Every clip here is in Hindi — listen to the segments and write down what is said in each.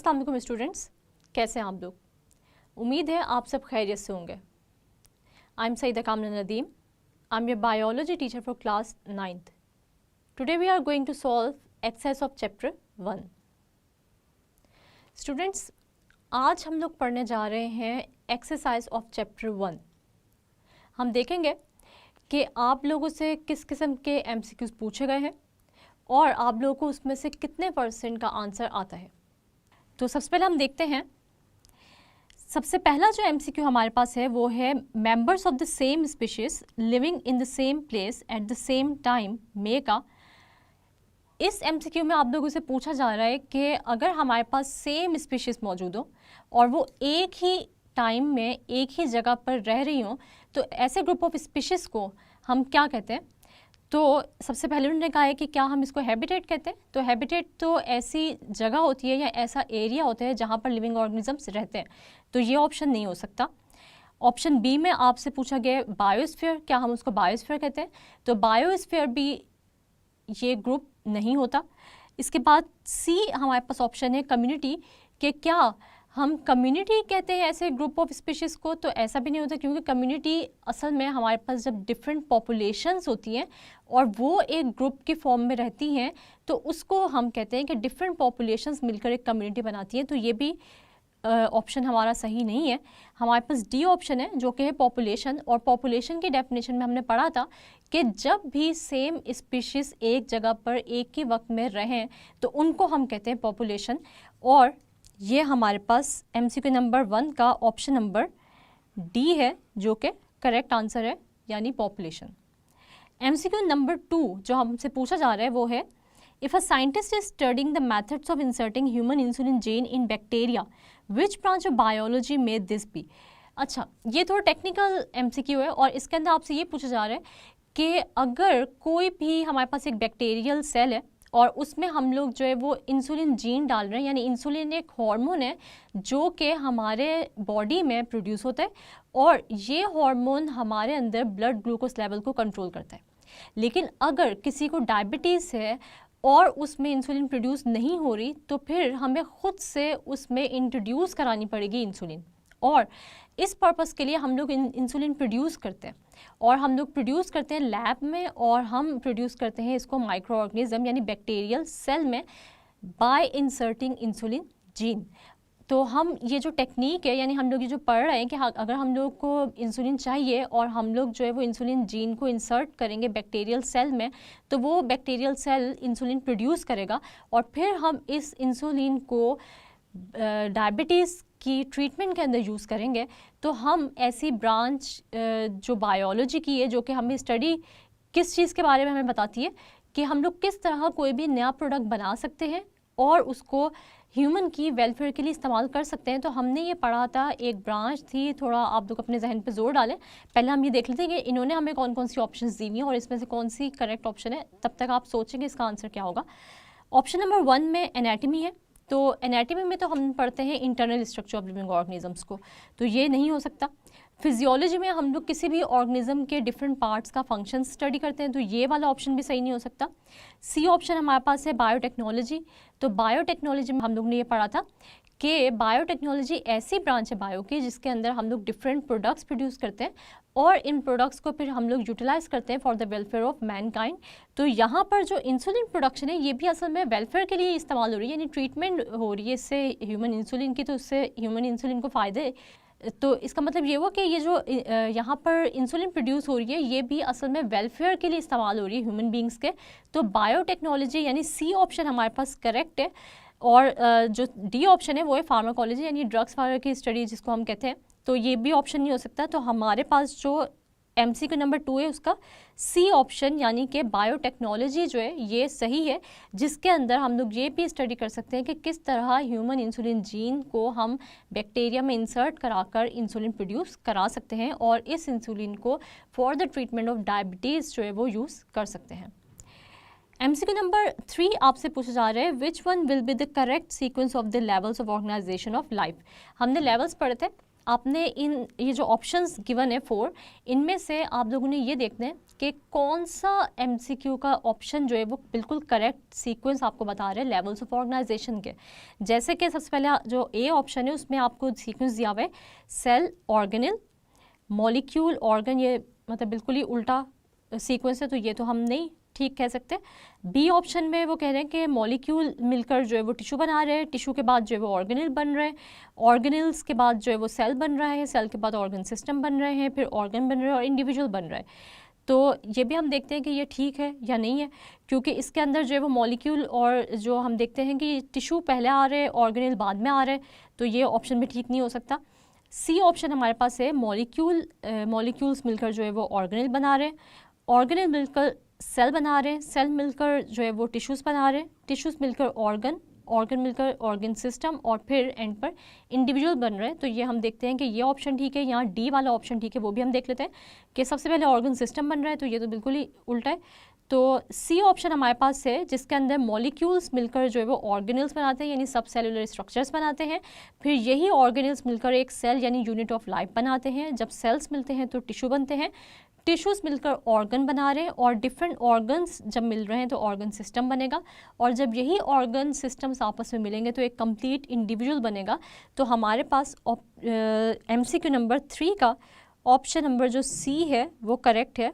अस्सलाम वालेकुम स्टूडेंट्स, कैसे हैं आप लोग? उम्मीद है आप सब खैरियत से होंगे। आई am Saeeda Kamna Nadeem, I am your biology teacher for class 9th। Today we are going to solve exercise of chapter 1। Students, आज हम लोग पढ़ने जा रहे हैं एक्सरसाइज ऑफ चैप्टर 1। हम देखेंगे कि आप लोगों से किस किस्म के MCQs पूछे गए हैं और आप लोगों को उसमें से कितने % का आंसर आता है। तो सबसे पहले हम देखते हैं, सबसे पहला जो MCQ हमारे पास है वो है members of the same species living in the same place at the same time make a. इस MCQ में आप लोगों से पूछा जा रहा है कि अगर हमारे पास सेम स्पीशीज मौजूद हो और वो एक ही टाइम में एक ही जगह पर रह रही हो तो ऐसे ग्रुप ऑफ स्पीशीज़ को हम क्या कहते हैं। तो सबसे पहले उन्होंने कहा है कि क्या हम इसको हैबिटेट कहते हैं। तो हैबिटेट तो ऐसी जगह होती है या ऐसा एरिया होता है जहाँ पर लिविंग ऑर्गेनिजम्स रहते हैं, तो ये ऑप्शन नहीं हो सकता। ऑप्शन बी में आपसे पूछा गया बायोस्फीयर, क्या हम उसको बायोस्फीयर कहते हैं। तो बायोस्फीयर भी ये ग्रुप नहीं होता। इसके बाद सी हमारे पास ऑप्शन है कम्युनिटी, कि क्या हम कम्युनिटी कहते हैं ऐसे ग्रुप ऑफ स्पीशीज़ को। तो ऐसा भी नहीं होता, क्योंकि कम्युनिटी असल में हमारे पास जब डिफरेंट पॉपुलेशंस होती हैं और वो एक ग्रुप के फॉर्म में रहती हैं तो उसको हम कहते हैं कि डिफरेंट पॉपुलेशंस मिलकर एक कम्युनिटी बनाती हैं। तो ये भी ऑप्शन हमारा सही नहीं है। हमारे पास डी ऑप्शन है जो कि है पॉपुलेशन, और पॉपुलेशन की डेफिनेशन में हमने पढ़ा था कि जब भी सेम स्पीशीज़ एक जगह पर एक ही वक्त में रहें तो उनको हम कहते हैं पॉपुलेशन। और ये हमारे पास MCQ नंबर 1 का ऑप्शन नंबर डी है जो कि करेक्ट आंसर है, यानी पॉपुलेशन। MCQ नंबर 2 जो हमसे पूछा जा रहा है वो है if a scientist is studying the methods of inserting human insulin gene in bacteria which branch of biology may this be. अच्छा, ये थोड़ा टेक्निकल MCQ है और इसके अंदर आपसे ये पूछा जा रहा है कि अगर कोई भी हमारे पास एक बैक्टीरियल सेल है और उसमें हम लोग जो है वो इंसुलिन जीन डाल रहे हैं, यानी इंसुलिन एक हार्मोन है जो कि हमारे बॉडी में प्रोड्यूस होता है और ये हार्मोन हमारे अंदर ब्लड ग्लूकोज लेवल को कंट्रोल करता है। लेकिन अगर किसी को डायबिटीज़ है और उसमें इंसुलिन प्रोड्यूस नहीं हो रही तो फिर हमें ख़ुद से उसमें इंट्रोड्यूस करानी पड़ेगी इंसुलिन, और इस पर्पस के लिए हम लोग इंसुलिन प्रोड्यूस करते हैं और हम लोग प्रोड्यूस करते हैं लैब में, और हम प्रोड्यूस करते हैं इसको माइक्रो ऑर्गेनिज्म यानी बैक्टीरियल सेल में बाय इंसर्टिंग इंसुलिन जीन। तो हम ये जो टेक्निक है, यानी हम लोग ये जो पढ़ रहे हैं कि अगर हम लोग को इंसुलिन चाहिए और हम लोग जो है वो इंसुलिन जीन को इंसर्ट करेंगे बैक्टीरियल सेल में, तो वो बैक्टीरियल सेल इंसुलिन प्रोड्यूस करेगा और फिर हम इस इंसुलिन को डायबिटीज़ की ट्रीटमेंट के अंदर यूज़ करेंगे। तो हम ऐसी ब्रांच जो बायोलॉजी की है, जो कि हमें स्टडी किस चीज़ के बारे में हमें बताती है कि हम लोग किस तरह कोई भी नया प्रोडक्ट बना सकते हैं और उसको ह्यूमन की वेलफेयर के लिए इस्तेमाल कर सकते हैं। तो हमने ये पढ़ा था, एक ब्रांच थी, थोड़ा आप लोग अपने जहन पे जोर डालें। पहले हम ये देख लेते हैं कि इन्होंने हमें कौन कौन सी ऑप्शंस दी हुई हैं और इसमें से कौन सी करेक्ट ऑप्शन है, तब तक आप सोचेंगे इसका आंसर क्या होगा। ऑप्शन नंबर 1 में एनाटमी है। तो एनाटमी में तो हम पढ़ते हैं internal structure of living organisms को, तो ये नहीं हो सकता। फिजियोलॉजी में हम लोग किसी भी ऑर्गेनिज्म के डिफरेंट पार्ट्स का फंक्शन स्टडी करते हैं, तो ये वाला ऑप्शन भी सही नहीं हो सकता। सी ऑप्शन हमारे पास है बायोटेक्नोलॉजी। तो बायोटेक्नोलॉजी में हम लोग ने ये पढ़ा था कि बायोटेक्नोलॉजी ऐसी ब्रांच है बायो की जिसके अंदर हम लोग डिफरेंट प्रोडक्ट्स प्रोड्यूस करते हैं और इन प्रोडक्ट्स को फिर हम लोग यूटिलाइज करते हैं for the welfare of Mankind. तो यहाँ पर जो इंसुलिन प्रोडक्शन है ये भी असल में वेलफेयर के लिए इस्तेमाल हो रही है, यानी ट्रीटमेंट हो रही है इससे ह्यूमन इंसुलिन की, तो उससे ह्यूमन इंसुलिन को फ़ायदे। तो इसका मतलब ये हुआ कि ये जो यहाँ पर इंसुलिन प्रोड्यूस हो रही है ये भी असल में वेलफेयर के लिए इस्तेमाल हो रही है ह्यूमन बींग्स के। तो बायोटेक्नोलॉजी यानी सी ऑप्शन हमारे पास करेक्ट है। और जो डी ऑप्शन है वो है फार्माकोलॉजी यानी ड्रग्स वगैरह की स्टडी जिसको हम कहते हैं, तो ये भी ऑप्शन नहीं हो सकता। तो हमारे पास जो MCQ नंबर 2 है उसका सी ऑप्शन यानी कि बायोटेक्नोलॉजी जो है ये सही है, जिसके अंदर हम लोग ये भी स्टडी कर सकते हैं कि किस तरह ह्यूमन इंसुलिन जीन को हम बैक्टीरिया में इंसर्ट कराकर इंसुलिन प्रोड्यूस करा सकते हैं और इस इंसुलिन को for the treatment of diabetes जो है वो यूज़ कर सकते हैं। MCQ नंबर 3 आपसे पूछा जा रहा है which one will be the correct sequence of the levels of organization of life. हमने लेवल्स पढ़े थे आपने ये जो ऑप्शंस गिवन है 4, इनमें से आप लोगों ने ये देखना है कि कौन सा एमसीक्यू का ऑप्शन जो है वो बिल्कुल करेक्ट सीक्वेंस आपको बता रहे हैं लेवल्स ऑफ ऑर्गेनाइजेशन के। जैसे कि सबसे पहले जो ए ऑप्शन है उसमें आपको सीक्वेंस दिया हुआ है सेल, ऑर्गेनेल, मॉलिक्यूल, ऑर्गन, ये मतलब बिल्कुल ही उल्टा सीक्वेंस है, तो ये तो हम नहीं ठीक कह सकते। बी ऑप्शन में वो कह रहे हैं कि मॉलिक्यूल मिलकर जो है वो टिश्यू बना रहे हैं, टिश्यू के बाद जो है वो ऑर्गेनेल बन रहे हैं, ऑर्गेनेल्स के बाद जो है वो सेल बन रहा है, सेल के बाद ऑर्गन सिस्टम बन रहे हैं, फिर ऑर्गन बन रहे हैं और इंडिविजुअल बन रहा है। तो ये भी हम देखते हैं कि ये ठीक है या नहीं है, क्योंकि इसके अंदर जो है वो मॉलिक्यूल और जो हम देखते हैं कि टिश्यू पहले आ रहे हैं, ऑर्गेनेल बाद में आ रहे हैं, तो ये ऑप्शन भी ठीक नहीं हो सकता। सी ऑप्शन हमारे पास है मॉलिक्यूल्स मिलकर जो है वो ऑर्गेनेल बना रहे हैं, ऑर्गेनेल मिलकर सेल बना रहे हैं, सेल मिलकर जो है वो टिश्यूज़ बना रहे हैं, टिश्यूज़ मिलकर ऑर्गन, ऑर्गन मिलकर ऑर्गन सिस्टम और फिर एंड पर इंडिविजुअल बन रहे हैं। तो ये हम देखते हैं कि ये ऑप्शन ठीक है। यहाँ डी वाला ऑप्शन ठीक है, वो भी हम देख लेते हैं कि सबसे पहले ऑर्गन सिस्टम बन रहा है, तो ये तो बिल्कुल ही उल्टा है। तो सी ऑप्शन हमारे पास है जिसके अंदर मॉलिक्यूल्स मिलकर जो है वो ऑर्गेनल्स बनाते हैं यानी सब सेलुलर स्ट्रक्चर्स बनाते हैं, फिर यही ऑर्गेनल्स मिलकर एक सेल यानी यूनिट ऑफ लाइफ बनाते हैं, जब सेल्स मिलते हैं तो टिश्यू बनते हैं, टिश्यूज़ मिलकर ऑर्गन बना रहे हैं और डिफरेंट ऑर्गन्स जब मिल रहे हैं तो ऑर्गन सिस्टम बनेगा, और जब यही ऑर्गन सिस्टम्स आपस में मिलेंगे तो एक कंप्लीट इंडिविजुअल बनेगा। तो हमारे पास MCQ नंबर 3 का ऑप्शन नंबर जो सी है वो करेक्ट है,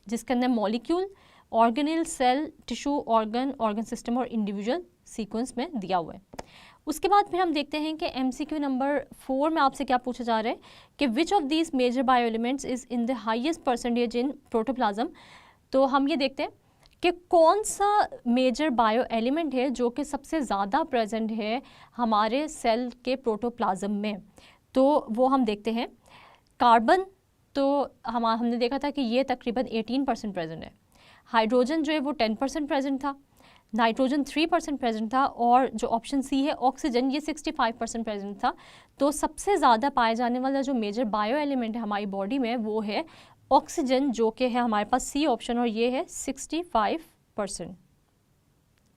जिसके अंदर molecule, organelle, cell, tissue, organ, organ system और इंडिविजुअल सीक्वेंस में दिया हुआ है। उसके बाद फिर हम देखते हैं कि MCQ नंबर 4 में आपसे क्या पूछा जा रहा है कि which of these major bio elements is in the highest percentage in protoplasm. तो हम ये देखते हैं कि कौन सा मेजर बायो एलिमेंट है जो कि सबसे ज़्यादा प्रेजेंट है हमारे सेल के प्रोटोप्लाज्म में। तो वो हम देखते हैं कार्बन, तो हमने देखा था कि ये तकरीबन 18% प्रेजेंट है, हाइड्रोजन जो है वो 10% प्रेजेंट था, नाइट्रोजन 3% प्रेजेंट था, और जो ऑप्शन सी है ऑक्सीजन ये 65% प्रेजेंट था। तो सबसे ज़्यादा पाए जाने वाला जो मेजर बायो एलिमेंट है हमारी बॉडी में वो है ऑक्सीजन, जो कि है हमारे पास सी ऑप्शन, और ये है 65%।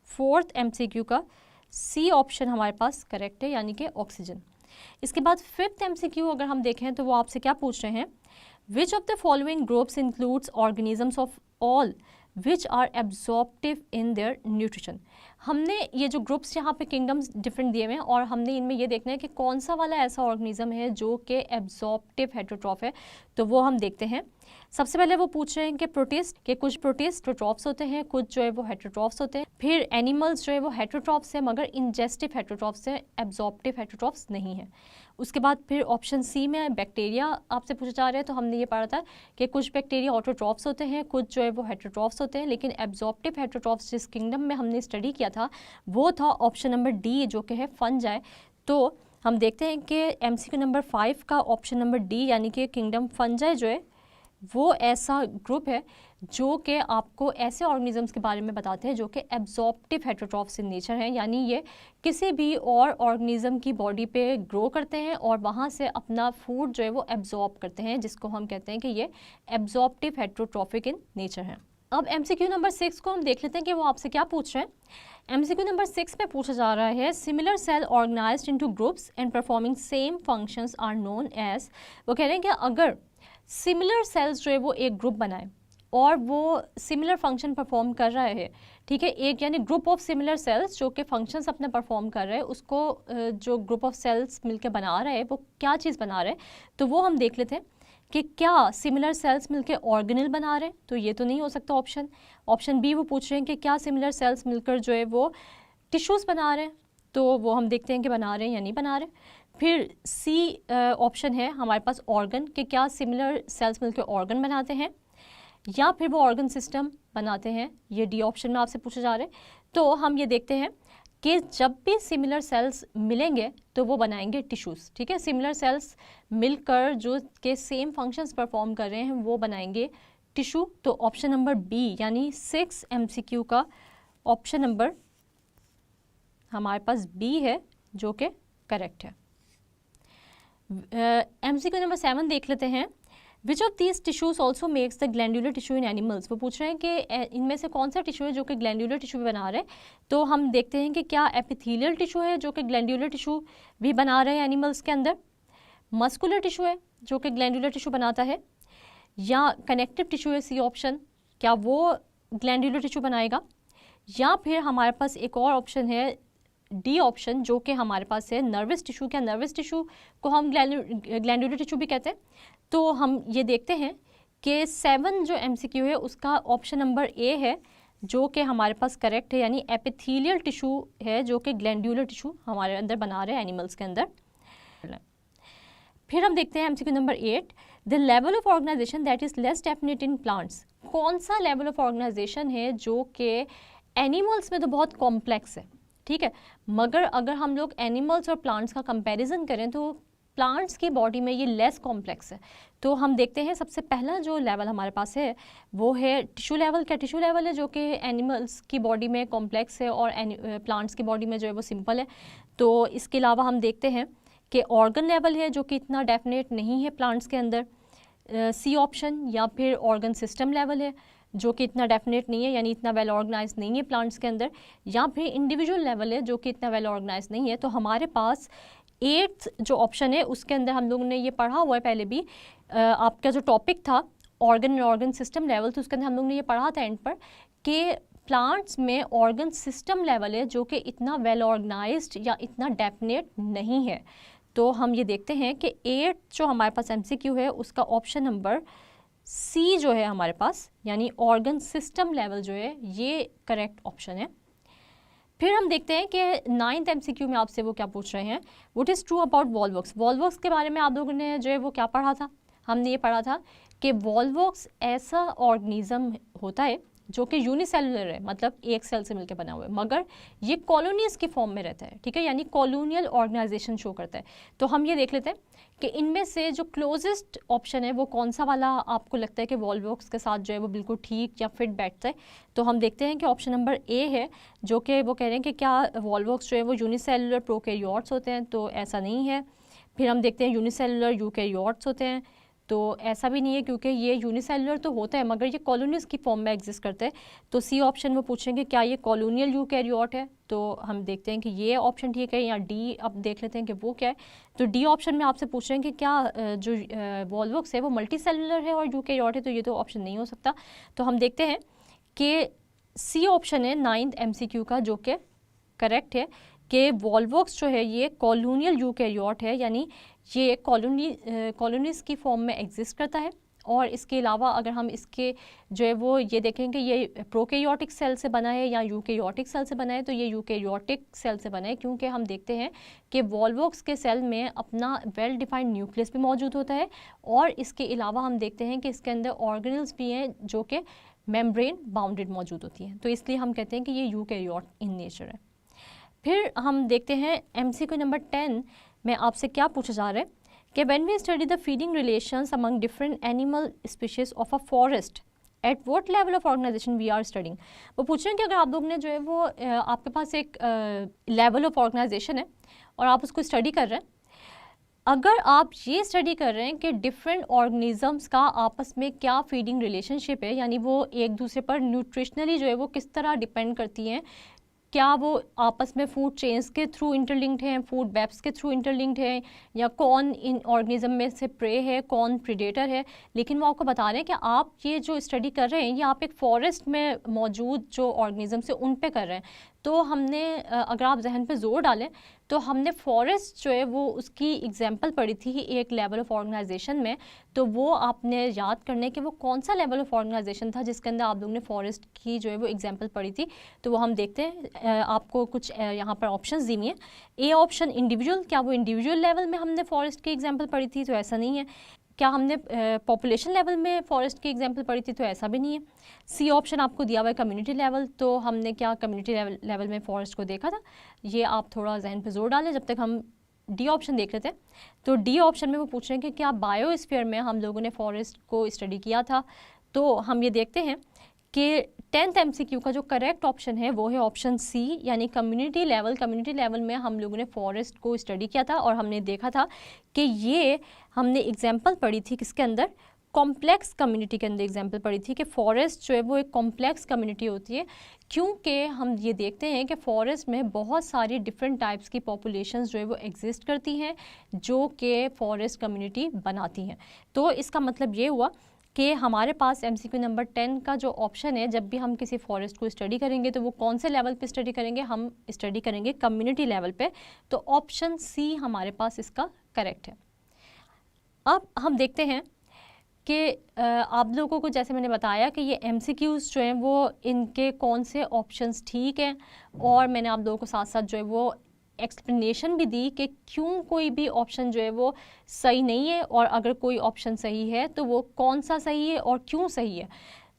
फोर्थ MCQ का सी ऑप्शन हमारे पास करेक्ट है, यानी कि ऑक्सीजन। इसके बाद फिफ्थ MCQ अगर हम देखें तो वो आपसे क्या पूछ रहे हैं, which of the following groups includes organisms of all which are absorptive in their nutrition. हमने ये जो ग्रुप्स यहाँ पे किंगडम्स डिफरेंट दिए हुए हैं और हमने इनमें ये देखना है कि कौन सा वाला ऐसा ऑर्गेनिज्म है जो कि एब्जॉर्प्टिव हेटरोट्रॉफ है। तो वो हम देखते हैं। सबसे पहले वो पूछ रहे हैं कि प्रोटिस्ट, के कुछ प्रोटिस्ट हेटरोट्रॉफ्स होते हैं, कुछ जो है वो हेटरोट्रॉफ्स होते हैं। फिर एनिमल्स जो है वो हेटरोट्रॉफ्स है मगर इंजेस्टिव हेटरोट्रॉफ्स है, एब्जॉर्प्टिव हेटरोट्रॉफ्स नहीं है। उसके बाद फिर ऑप्शन सी में बैक्टीरिया आपसे पूछा जा रहा है। तो हमने ये पढ़ा था कि कुछ बैक्टीरिया ऑटोट्रॉफ्स होते हैं, कुछ जो है वो हेटरोट्रॉफ्स होते हैं, लेकिन एब्जॉर्प्टिव हेटरोट्रॉफ्स जिस किंगडम में हमने स्टडी किया था वो था ऑप्शन नंबर डी, जो कि है फंजाई। तो हम देखते हैं कि MCQ नंबर 5 का ऑप्शन नंबर डी यानी कि किंगडम फंजाई जो है वो ऐसा ग्रुप है जो कि आपको ऐसे ऑर्गेनिजम्स के बारे में बताते हैं जो कि एब्जॉर्प्टिव हेटरोट्रॉफ्स इन नेचर हैं, यानी ये किसी भी और ऑर्गेनिज्म की बॉडी पे ग्रो करते हैं और वहाँ से अपना फूड जो है वो एब्जॉर्ब करते हैं, जिसको हम कहते हैं कि ये एब्जॉर्प्टिव हेटरोट्रॉफिक इन नेचर हैं। अब MCQ नंबर 6 को हम देख लेते हैं कि वो आपसे क्या पूछ रहे हैं। MCQ नंबर 6 में पूछा जा रहा है similar cell organized into groups and performing same functions are known as. वो कह रहे हैं कि अगर सिमिलर सेल्स जो है वो एक ग्रुप बनाए और वो सिमिलर फंक्शन परफॉर्म कर रहा है, ठीक है, एक यानी ग्रुप ऑफ सिमिलर सेल्स जो कि फंक्शंस अपने परफॉर्म कर रहे हैं, उसको जो ग्रुप ऑफ सेल्स मिलकर बना रहे हैं वो क्या चीज़ बना रहे हैं। तो वो हम देख लेते हैं कि क्या सिमिलर सेल्स मिलकर ऑर्गेनल बना रहे हैं। तो ये तो नहीं हो सकता ऑप्शन बी वो पूछ रहे हैं कि क्या सिमिलर सेल्स मिलकर जो है वो टिश्यूज़ बना रहे हैं। तो वो हम देखते हैं कि बना रहे हैं या नहीं बना रहे। फिर सी ऑप्शन है हमारे पास ऑर्गन, कि क्या सिमिलर सेल्स मिलकर ऑर्गन बनाते हैं या फिर वो ऑर्गन सिस्टम बनाते हैं। ये डी ऑप्शन में आपसे पूछा जा रहा है। तो हम ये देखते हैं कि जब भी सिमिलर सेल्स मिलेंगे तो वो बनाएंगे टिश्यूज़, ठीक है। सिमिलर सेल्स मिलकर जो के सेम फंक्शंस परफॉर्म कर रहे हैं वो बनाएंगे टिश्यू। तो ऑप्शन नंबर बी यानी 6 MCQ का ऑप्शन नंबर हमारे पास बी है जो कि करेक्ट है। MCQ नंबर 7 देख लेते हैं। Which of these tissues also makes the glandular tissue in animals. वो पूछ रहे हैं कि इनमें से कौन सा टिश्यू है जो कि ग्लैंडुलर टिश्यू भी बना रहे हैं। तो हम देखते हैं कि क्या एपिथेलियल टिश्यू है जो कि ग्लैंडुलर टिश्यू भी बना रहे हैं एनिमल्स के अंदर। मस्कुलर टिश्यू है जो कि ग्लैंडुलर टिश्यू बनाता है, या कनेक्टिव टिश्यू है सी ऑप्शन, क्या वो ग्लैंडुलर टिश्यू बनाएगा, या फिर हमारे पास एक और ऑप्शन है डी ऑप्शन जो कि हमारे पास है नर्वस टिश्यू। क्या नर्वस टिश्यू को हम ग्लैंडुलर टिश्यू भी कहते हैं? तो हम ये देखते हैं कि 7 जो MCQ है उसका ऑप्शन नंबर ए है जो कि हमारे पास करेक्ट है, यानी एपिथेलियल टिश्यू है जो कि ग्लैंडुलर टिश्यू हमारे अंदर बना रहे हैं एनिमल्स के अंदर। फिर हम देखते हैं MCQ number 8, the level of organisation that is less definite in plants. कौन सा लेवल ऑफ ऑर्गेनाइजेशन है जो कि एनिमल्स में तो बहुत कॉम्प्लेक्स है, ठीक है, मगर अगर हम लोग एनिमल्स और प्लांट्स का कंपैरिजन करें तो प्लांट्स की बॉडी में ये लेस कॉम्प्लेक्स है। तो हम देखते हैं सबसे पहला जो लेवल हमारे पास है वो है टिश्यू लेवल। क्या टिश्यू लेवल है जो कि एनिमल्स की बॉडी में कॉम्प्लेक्स है और प्लांट्स की बॉडी में जो है वो सिंपल है। तो इसके अलावा हम देखते हैं कि ऑर्गन लेवल है जो कि इतना डेफिनेट नहीं है प्लांट्स के अंदर, सी ऑप्शन, या फिर ऑर्गन सिस्टम लेवल है जो कि इतना डेफिनेट नहीं है, यानी इतना वेल ऑर्गेनाइज नहीं है प्लांट्स के अंदर, या फिर इंडिविजुअल लेवल है जो कि इतना वेल ऑर्गेनाइज नहीं है। तो हमारे पास 8th जो ऑप्शन है उसके अंदर हम लोगों ने ये पढ़ा हुआ है पहले भी, आपका जो टॉपिक था organ and organ system level, तो उसके अंदर हम लोगों ने ये पढ़ा था एंड पर कि प्लांट्स में ऑर्गन सिस्टम लेवल है जो कि इतना वेल ऑर्गेनाइज्ड या इतना डेफिनेट नहीं है। तो हम ये देखते हैं कि 8 जो हमारे पास MCQ है उसका ऑप्शन नंबर सी जो है हमारे पास, यानी ऑर्गन सिस्टम लेवल जो है ये करेक्ट ऑप्शन है। फिर हम देखते हैं कि 9th MCQ में आपसे वो क्या पूछ रहे हैं, what is true about Volvox. Volvox के बारे में आप लोगों ने जो है वो क्या पढ़ा था, हमने ये पढ़ा था कि वॉल्वॉक्स ऐसा ऑर्गेनिज्म होता है जो कि यूनिसेलुलर है, मतलब एक सेल से मिलकर बना हुआ है, मगर ये कॉलोनीज की फॉर्म में रहता है, ठीक है, यानी कॉलोनियल ऑर्गेनाइजेशन शो करता है। तो हम ये देख लेते हैं कि इनमें से जो क्लोजेस्ट ऑप्शन है वो कौन सा वाला आपको लगता है कि वॉल्वॉक्स के साथ जो है वो बिल्कुल ठीक या फिट बैठता है। तो हम देखते हैं कि ऑप्शन नंबर ए है जो कि वो कह रहे हैं कि क्या वॉल्वॉक्स जो है वो यूनिसेलुलर प्रोकैरियोट्स होते हैं, तो ऐसा नहीं है। फिर हम देखते हैं यूनिसेलुलर यूकैरियोट्स होते हैं, तो ऐसा भी नहीं है क्योंकि ये यूनिसेलुलर तो होता है मगर ये कॉलोनीज की फॉर्म में एग्जिस्ट करते हैं। तो सी ऑप्शन में पूछेंगे क्या ये कॉलोनियल यूकैरियोट है, तो हम देखते हैं कि ये ऑप्शन ठीक है, या डी अब देख लेते हैं कि वो क्या है। तो डी ऑप्शन में आपसे पूछ रहे हैं कि क्या जो वॉल्वॉक्स है वो मल्टी सेलुलर है और यूकैरियोट है, तो ये तो ऑप्शन नहीं हो सकता। तो हम देखते हैं कि सी ऑप्शन है 9th MCQ का जो कि करेक्ट है कि वॉल्वॉक्स जो है ये कॉलोनियल यूकैरियोट है, यानी ये कॉलोनीज की फॉर्म में एग्जिस्ट करता है। और इसके अलावा अगर हम इसके जो है वो ये देखें कि ये प्रोकैरियोटिक सेल से बना है या यूकैरियोटिक सेल से बना है, तो ये यूकैरियोटिक सेल से बना है क्योंकि हम देखते हैं कि वॉल्वॉक्स के सेल में अपना वेल डिफाइंड न्यूक्लियस भी मौजूद होता है, और इसके अलावा हम देखते हैं कि इसके अंदर ऑर्गेनल्स भी हैं जो कि मेम्ब्रेन बाउंडेड मौजूद होती हैं, तो इसलिए हम कहते हैं कि ये यूकैरियोट इन नेचर है। फिर हम देखते हैं MCQ नंबर 10 में आपसे क्या पूछा जा रहा है कि when we study the feeding relations among different animal species of a forest at what level of organisation we are studying. वो पूछ रहे हैं कि अगर आप लोग ने जो है वो आपके पास एक लेवल ऑफ ऑर्गेनाइजेशन है और आप उसको स्टडी कर रहे हैं, अगर आप ये स्टडी कर रहे हैं कि डिफरेंट ऑर्गेनिजम्स का आपस में क्या फीडिंग रिलेशनशिप है, यानी वो एक दूसरे पर न्यूट्रिशनली जो है वो किस तरह डिपेंड करती हैं, क्या वो आपस में फूड चेन्स के थ्रू इंटरलिंक्ड हैं, फूड वेब्स के थ्रू इंटरलिंक्ड हैं, या कौन इन ऑर्गेनिज्म में से प्रे है कौन प्रीडेटर है। लेकिन वो आपको बता रहे हैं कि आप ये जो स्टडी कर रहे हैं ये आप एक फॉरेस्ट में मौजूद जो ऑर्गेनिज्म से उन पे कर रहे हैं। तो हमने अगर आप जहन पे जोर डालें तो हमने फॉरेस्ट जो है वो उसकी एग्जांपल पढ़ी थी एक लेवल ऑफ ऑर्गेनाइजेशन में, तो वो आपने याद करने कि वो कौन सा लेवल ऑफ ऑर्गेनाइजेशन था जिसके अंदर आप लोगों ने फॉरेस्ट की जो है वो एग्जांपल पढ़ी थी। तो वो हम देखते हैं, आपको कुछ यहाँ पर ऑप्शंस दी हुई हैं। ए ऑप्शन इंडिविजुअल, क्या वो इंडिविजुअल लेवल में हमने फॉरेस्ट की एग्जाम्पल पढ़ी थी, तो ऐसा नहीं है। क्या हमने पॉपुलेशन लेवल में फॉरेस्ट की एग्जांपल पढ़ी थी, तो ऐसा भी नहीं है। सी ऑप्शन आपको दिया हुआ है कम्युनिटी लेवल, तो हमने क्या कम्युनिटी लेवल में फॉरेस्ट को देखा था, ये आप थोड़ा जहन पे जोर डालें जब तक हम डी ऑप्शन देख लेते हैं। तो डी ऑप्शन में वो पूछ रहे हैं कि क्या बायोस्फीयर में हम लोगों ने फॉरेस्ट को स्टडी किया था, तो हम ये देखते हैं कि 10th MCQ का जो करेक्ट ऑप्शन है वो है ऑप्शन सी, यानी कम्युनिटी लेवल। कम्युनिटी लेवल में हम लोगों ने फॉरेस्ट को स्टडी किया था और हमने देखा था कि ये हमने एग्जाम्पल पढ़ी थी किसके अंदर, कॉम्प्लेक्स कम्युनिटी के अंदर एग्जांपल पढ़ी थी कि फॉरेस्ट जो है वो एक कॉम्प्लेक्स कम्युनिटी होती है, क्योंकि हम ये देखते हैं कि फॉरेस्ट में बहुत सारी डिफरेंट टाइप्स की पॉपुलेशंस जो है वो एग्जिस्ट करती हैं जो कि फॉरेस्ट कम्युनिटी बनाती हैं। तो इसका मतलब ये हुआ कि हमारे पास MCQ नंबर 10 का जो ऑप्शन है, जब भी हम किसी फॉरेस्ट को स्टडी करेंगे तो वो कौन से लेवल पे स्टडी करेंगे, हम स्टडी करेंगे कम्युनिटी लेवल पे। तो ऑप्शन सी हमारे पास इसका करेक्ट है। अब हम देखते हैं कि आप लोगों को जैसे मैंने बताया कि ये MCQs जो हैं वो इनके कौन से ऑप्शंस ठीक हैं, और मैंने आप लोगों को साथ साथ जो है वो एक्सप्लेनेशन भी दी कि क्यों कोई भी ऑप्शन जो है वो सही नहीं है, और अगर कोई ऑप्शन सही है तो वो कौन सा सही है और क्यों सही है।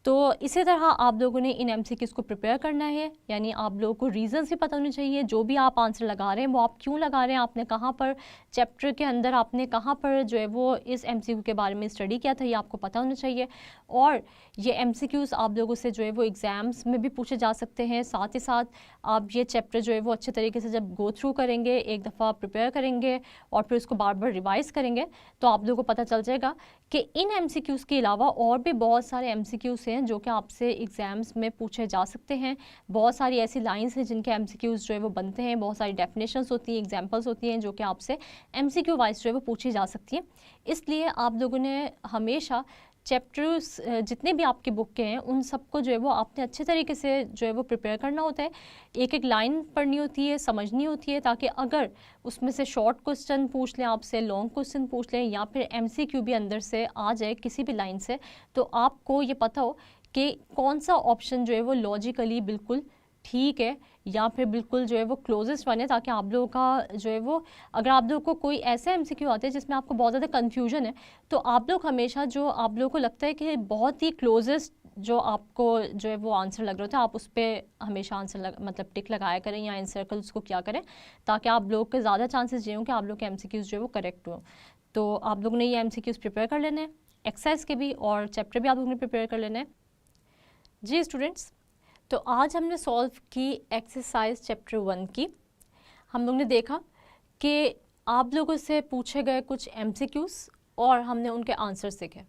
तो इसी तरह आप लोगों ने इन MCQs को प्रिपेयर करना है, यानी आप लोगों को रीज़न्स भी पता होने चाहिए। जो भी आप आंसर लगा रहे हैं वो आप क्यों लगा रहे हैं, आपने कहाँ पर चैप्टर के अंदर आपने कहाँ पर जो है वो इस MCQ के बारे में स्टडी किया था, ये आपको पता होना चाहिए। और ये MCQs आप लोगों से जो है वो एग्ज़ाम्स में भी पूछे जा सकते हैं। साथ ही साथ आप ये चैप्टर जो है वो अच्छे तरीके से जब गो थ्रू करेंगे, एक दफ़ा प्रिपेयर करेंगे और फिर उसको बार बार रिवाइज़ करेंगे, तो आप लोगों को पता चल जाएगा कि इन MCQs के अलावा और भी बहुत सारे MCQs हैं जो कि आपसे एग्ज़ाम्स में पूछे जा सकते हैं। बहुत सारी ऐसी लाइंस हैं जिनके MCQs जो है वो बनते हैं, बहुत सारी डेफिनेशंस होती हैं, एग्जांपल्स होती हैं जो कि आपसे MCQ वाइज जो है वो पूछी जा सकती हैं। इसलिए आप लोगों ने हमेशा चैप्टर्स जितने भी आपकी बुक के हैं उन सबको जो है वो आपने अच्छे तरीके से जो है वो प्रिपेयर करना होता है। एक एक लाइन पढ़नी होती है, समझनी होती है, ताकि अगर उसमें से शॉर्ट क्वेश्चन पूछ लें आपसे, लॉन्ग क्वेश्चन पूछ लें, या फिर MCQ भी अंदर से आ जाए किसी भी लाइन से, तो आपको ये पता हो कि कौन सा ऑप्शन जो है वो लॉजिकली बिल्कुल ठीक है या फिर बिल्कुल जो है वो क्लोजेस्ट वन है, ताकि आप लोगों का जो है वो, अगर आप लोगों को कोई ऐसा MCQ आते हैं जिसमें आपको बहुत ज़्यादा कन्फ्यूजन है, तो आप लोग हमेशा जो आप लोगों को लगता है कि बहुत ही क्लोजेस्ट जो आपको जो है वो आंसर लग रहा होता है, आप उस पर हमेशा आंसर मतलब टिक लगाया करें या इन सर्कल उसको क्या करें, ताकि आप लोग के ज़्यादा चांसेस ये हों कि आप लोग के MCQs जो है वो करेक्ट हों। तो आप लोगों ने ये MCQs प्रिपेयर कर लेने हैं, एक्सरसाइज के भी और चैप्टर भी आप लोगों ने प्रिपेयर कर लेना है। जी स्टूडेंट्स, तो आज हमने सॉल्व की एक्सरसाइज चैप्टर 1 की। हम लोग ने देखा कि आप लोगों से पूछे गए कुछ MCQs और हमने उनके आंसर सीखे।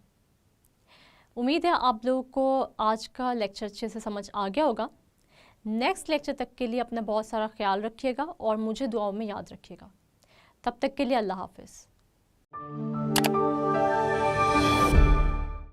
उम्मीद है आप लोगों को आज का लेक्चर अच्छे से समझ आ गया होगा। नेक्स्ट लेक्चर तक के लिए अपना बहुत सारा ख्याल रखिएगा और मुझे दुआओं में याद रखिएगा। तब तक के लिए अल्लाह हाफिज़।